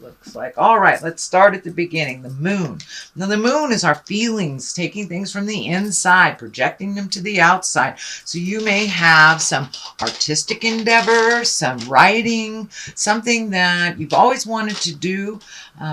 looks like. All right, let's start at the beginning. The moon. Now, the moon is our feelings, taking things from the inside, projecting them to the outside. So you may have some artistic endeavor, some writing, something that you've always wanted to do,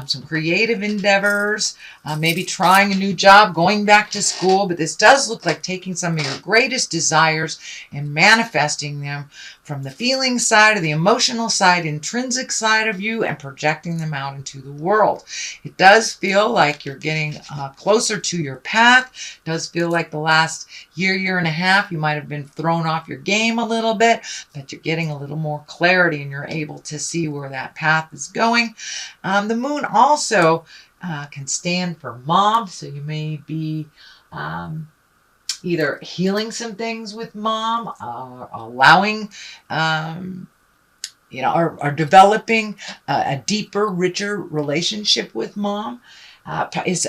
some creative endeavors, maybe trying a new job, going back to school. But this does look like taking some of your greatest desires and manifesting them from the feeling side or the emotional side, intrinsic side of you, and projecting them out into the world. It does feel like you're getting closer to your path. It does feel like the last year and a half, you might have been thrown off your game a little bit, but you're getting a little more clarity and you're able to see where that path is going. The moon also can stand for mom, so you may be either healing some things with mom, allowing, or developing a deeper, richer relationship with mom.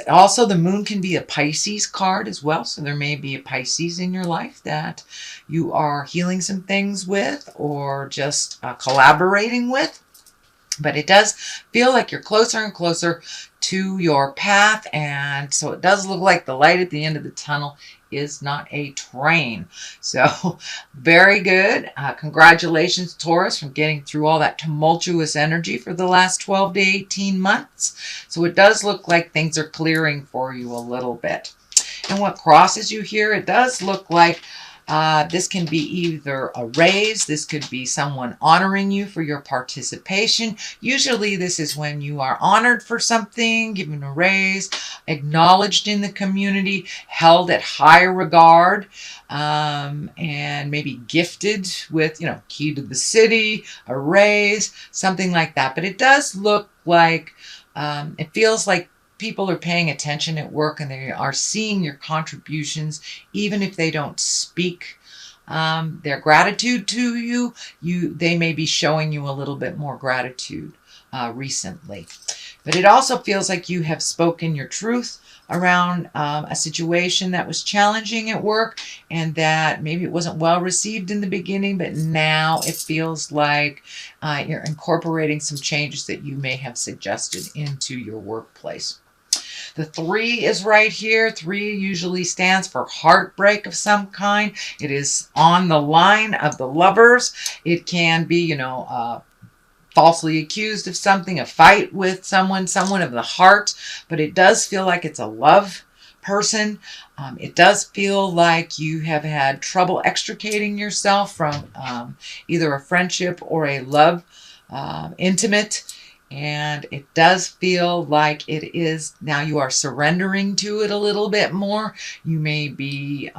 Also, the moon can be a Pisces card as well. So there may be a Pisces in your life that you are healing some things with or just collaborating with. But it does feel like you're closer and closer to your path. And so it does look like the light at the end of the tunnel is not a train. So very good. Congratulations, Taurus, from getting through all that tumultuous energy for the last 12 to 18 months. So it does look like things are clearing for you a little bit. And what crosses you here, it does look like this can be either a raise, this could be someone honoring you for your participation. Usually this is when you are honored for something, given a raise, acknowledged in the community, held at high regard, and maybe gifted with, key to the city, a raise, something like that. But it does look like, it feels like people are paying attention at work and they are seeing your contributions, even if they don't speak their gratitude to you. They may be showing you a little bit more gratitude recently. But it also feels like you have spoken your truth around a situation that was challenging at work and that maybe it wasn't well received in the beginning, but now it feels like you're incorporating some changes that you may have suggested into your workplace. The 3 is right here. 3 usually stands for heartbreak of some kind. It is on the line of the lovers. It can be, falsely accused of something, a fight with someone of the heart, but it does feel like it's a love person. It does feel like you have had trouble extricating yourself from either a friendship or a love, intimate. And it does feel like it is now you are surrendering to it a little bit more. You may be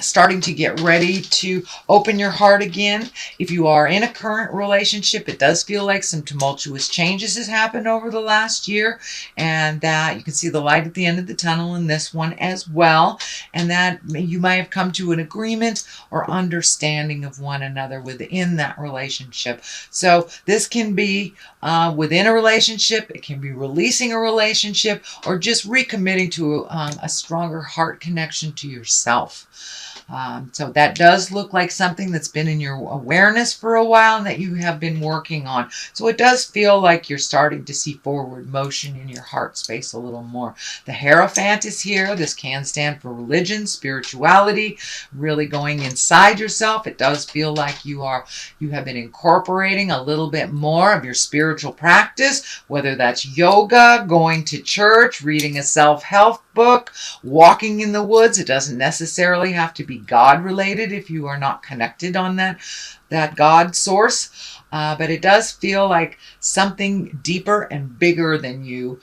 starting to get ready to open your heart again. If you are in a current relationship, it does feel like some tumultuous changes has happened over the last year, and that you can see the light at the end of the tunnel in this one as well, and that you might have come to an agreement or understanding of one another within that relationship. So this can be within a relationship, it can be releasing a relationship, or just recommitting to a stronger heart connection to yourself. So that does look like something that's been in your awareness for a while and that you have been working on. So it does feel like you're starting to see forward motion in your heart space a little more. The Hierophant is here. This can stand for religion, spirituality, really going inside yourself. It does feel like you have been incorporating a little bit more of your spiritual practice, whether that's yoga, going to church, reading a self-help book, walking in the woods. It doesn't necessarily have to be God related if you are not connected on that God source. But it does feel like something deeper and bigger than you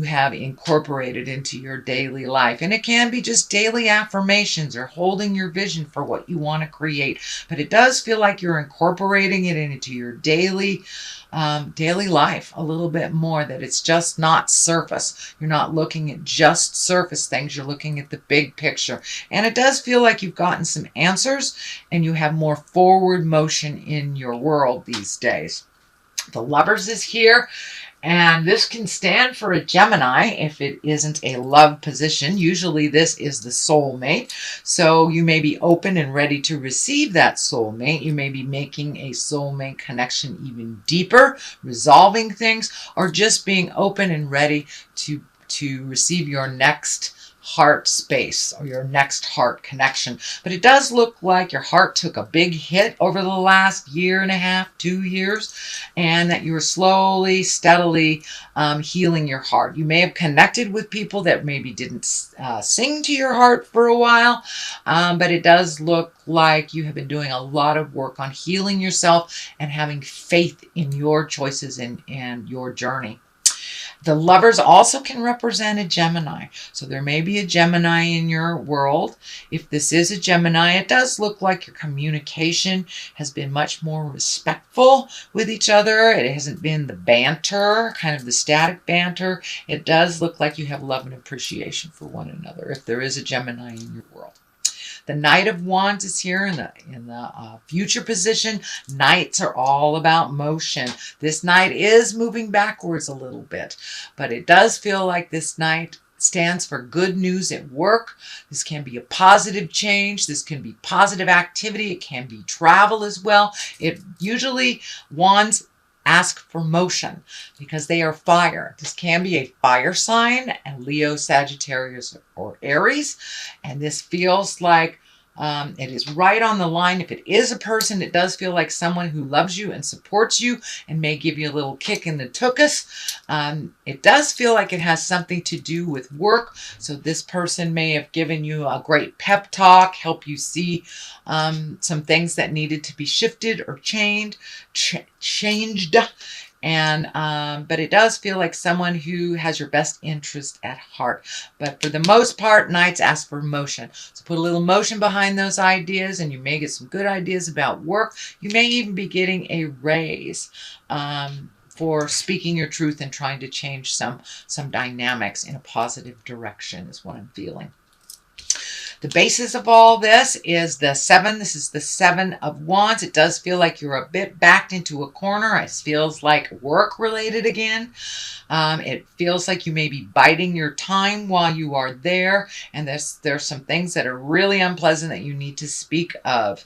have incorporated into your daily life. And it can be just daily affirmations or holding your vision for what you want to create. But it does feel like you're incorporating it into your daily life a little bit more, that it's just not surface. You're not looking at just surface things. You're looking at the big picture. And it does feel like you've gotten some answers and you have more forward motion in your world these days. The Lovers is here. And this can stand for a Gemini if it isn't a love position. Usually this is the soulmate. So you may be open and ready to receive that soulmate. You may be making a soulmate connection even deeper, resolving things, or just being open and ready to receive your next heart space or your next heart connection. But it does look like your heart took a big hit over the last year and a half, 2 years, and that you're slowly, steadily healing your heart. You may have connected with people that maybe didn't sing to your heart for a while, but it does look like you have been doing a lot of work on healing yourself and having faith in your choices and your journey. The lovers also can represent a Gemini. So there may be a Gemini in your world. If this is a Gemini, it does look like your communication has been much more respectful with each other. It hasn't been the banter, kind of the static banter. It does look like you have love and appreciation for one another if there is a Gemini in your world. The Knight of Wands is here in the future position. Knights are all about motion. This Knight is moving backwards a little bit, but it does feel like this Knight stands for good news at work. This can be a positive change. This can be positive activity. It can be travel as well. It usually, Wands ask for motion because they are fire. This can be a fire sign, and Leo, Sagittarius, or Aries. And this feels like it is right on the line. If it is a person, it does feel like someone who loves you and supports you and may give you a little kick in the tuchus. It does feel like it has something to do with work. So this person may have given you a great pep talk, help you see some things that needed to be shifted or changed. And but it does feel like someone who has your best interest at heart. But for the most part, Knights ask for motion. So put a little motion behind those ideas, and you may get some good ideas about work. You may even be getting a raise for speaking your truth and trying to change some dynamics in a positive direction is what I'm feeling. The basis of all this is the 7. This is the 7 of Wands. It does feel like you're a bit backed into a corner. It feels like work related again. It feels like you may be biding your time while you are there. And there's some things that are really unpleasant that you need to speak of.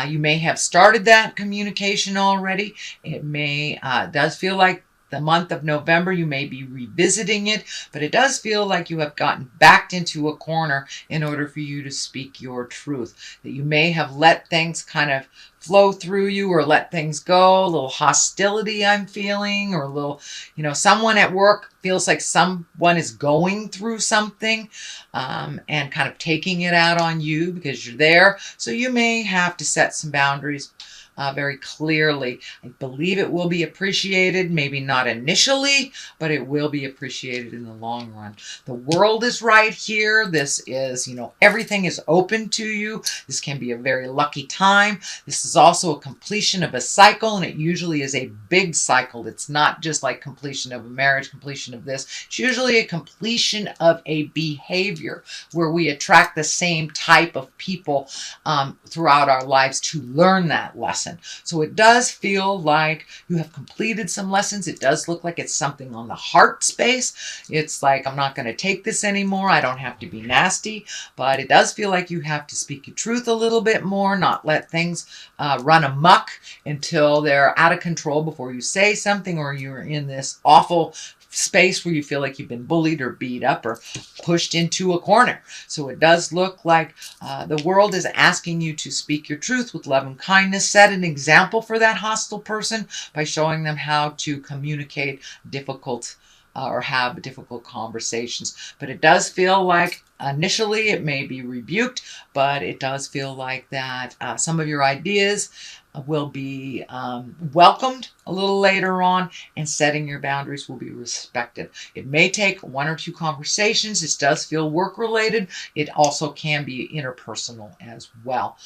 You may have started that communication already. It may, does feel like the month of November, you may be revisiting it, but it does feel like you have gotten backed into a corner in order for you to speak your truth. That you may have let things kind of flow through you or let things go. A little hostility I'm feeling, or a little, someone at work feels like someone is going through something and kind of taking it out on you because you're there. So you may have to set some boundaries very clearly. I believe it will be appreciated, maybe not initially, but it will be appreciated in the long run. The world is right here. This is, everything is open to you. This can be a very lucky time. This is also a completion of a cycle, and it usually is a big cycle. It's not just like completion of a marriage, completion of this. It's usually a completion of a behavior where we attract the same type of people throughout our lives to learn that lesson. So it does feel like you have completed some lessons. It does look like it's something on the heart space. It's like, I'm not going to take this anymore. I don't have to be nasty, but it does feel like you have to speak your truth a little bit more, not let things run amok until they're out of control before you say something, or you're in this awful space where you feel like you've been bullied or beat up or pushed into a corner. So it does look like the world is asking you to speak your truth with love and kindness. Set an example for that hostile person by showing them how to communicate difficult or have difficult conversations. But it does feel like initially it may be rebuked, but it does feel like that some of your ideas will be welcomed a little later on, and setting your boundaries will be respected. It may take 1 or 2 conversations. This does feel work related. It also can be interpersonal as well.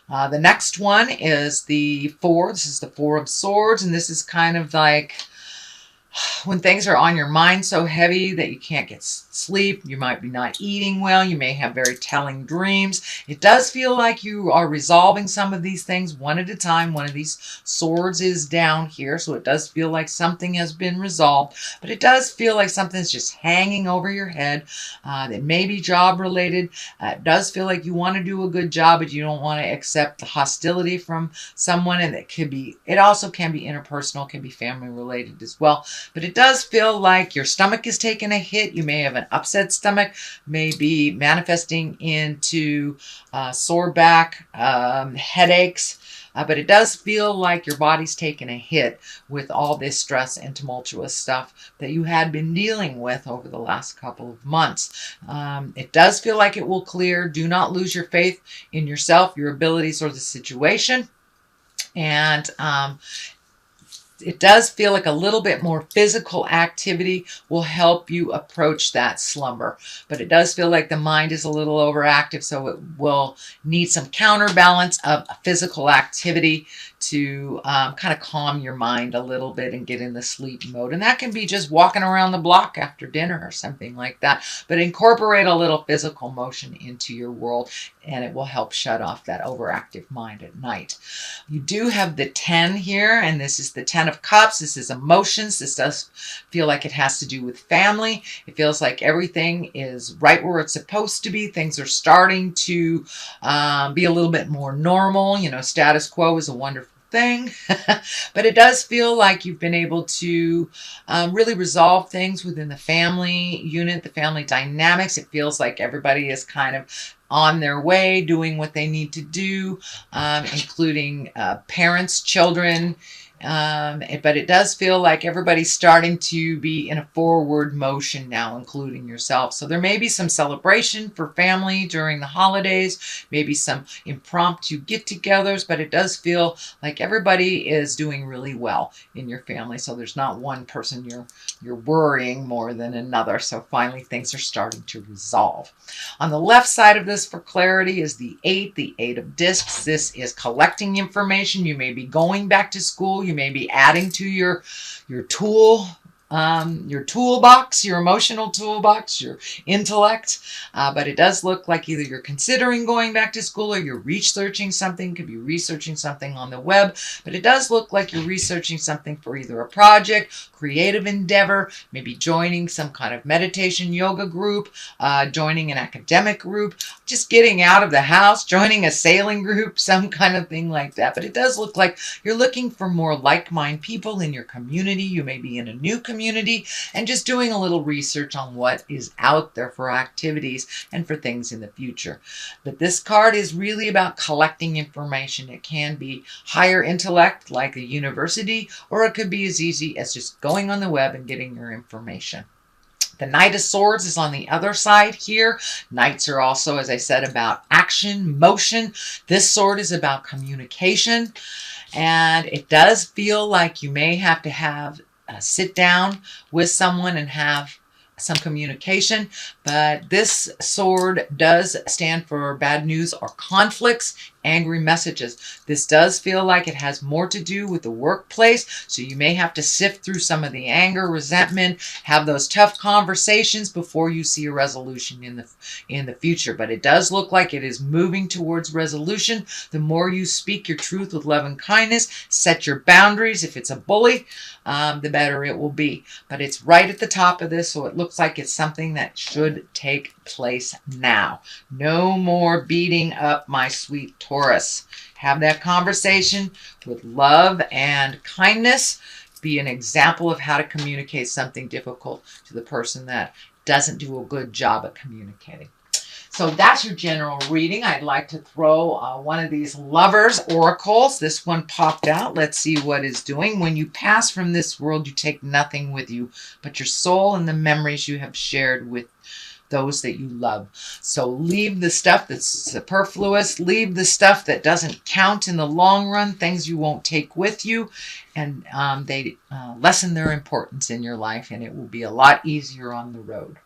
The next one is the 4. This is the 4 of Swords, and this is kind of like When things are on your mind so heavy that you can't get sleep, you might be not eating well, you may have very telling dreams. It does feel like you are resolving some of these things one at a time. One of these swords is down here, so it does feel like something has been resolved, but it does feel like something's just hanging over your head that may be job related. It does feel like you want to do a good job, but you don't want to accept the hostility from someone, and it also can be interpersonal, can be family related as well. But it does feel like your stomach is taking a hit. You may have an upset stomach, may be manifesting into sore back, headaches. But it does feel like your body's taking a hit with all this stress and tumultuous stuff that you had been dealing with over the last couple of months. It does feel like it will clear. Do not lose your faith in yourself, your abilities, or the situation. And it does feel like a little bit more physical activity will help you approach that slumber. But it does feel like the mind is a little overactive, so it will need some counterbalance of physical activity to kind of calm your mind a little bit and get in the sleep mode. And that can be just walking around the block after dinner or something like that. But incorporate a little physical motion into your world, and it will help shut off that overactive mind at night. You do have the 10 here, and this is the 10 of Cups. This is emotions. This does feel like it has to do with family. It feels like everything is right where it's supposed to be. Things are starting to be a little bit more normal. You know, status quo is a wonderful thing. But it does feel like you've been able to really resolve things within the family unit, the family dynamics. It feels like everybody is kind of on their way, doing what they need to do, including parents, children. But it does feel like everybody's starting to be in a forward motion now, including yourself. So there may be some celebration for family during the holidays, maybe some impromptu get-togethers, but it does feel like everybody is doing really well in your family. So there's not one person you're worrying more than another. So finally things are starting to resolve. On the left side of this for clarity is the 8 of discs. This is collecting information. You may be going back to school. You may be adding to your toolbox, your emotional toolbox, your intellect. But it does look like either you're considering going back to school or you're researching something. Could be researching something on the web. But it does look like you're researching something for either a project, creative endeavor, maybe joining some kind of meditation yoga group, joining an academic group, just getting out of the house, joining a sailing group, some kind of thing like that. But it does look like you're looking for more like-minded people in your community. You may be in a new community and just doing a little research on what is out there for activities and for things in the future. But this card is really about collecting information. It can be higher intellect like a university, or it could be as easy as just going on the web and getting your information. The Knight of Swords is on the other side here. Knights are also, as I said, about action, motion. This sword is about communication. And it does feel like you may have to sit down with someone and have some communication, but this sword does stand for bad news or conflicts, angry messages. This does feel like it has more to do with the workplace, so you may have to sift through some of the anger, resentment, have those tough conversations before you see a resolution in the future. But it does look like it is moving towards resolution. The more you speak your truth with love and kindness, set your boundaries. If it's a bully, the better it will be. But it's right at the top of this, so it looks like it's something that should take place now. No more beating up my sweet Taurus. Have that conversation with love and kindness. Be an example of how to communicate something difficult to the person that doesn't do a good job at communicating. So that's your general reading. I'd like to throw one of these lovers oracles. This one popped out. Let's see what it's doing. When you pass from this world, you take nothing with you but your soul and the memories you have shared with those that you love. So leave the stuff that's superfluous. Leave the stuff that doesn't count in the long run, things you won't take with you. And they lessen their importance in your life, and it will be a lot easier on the road.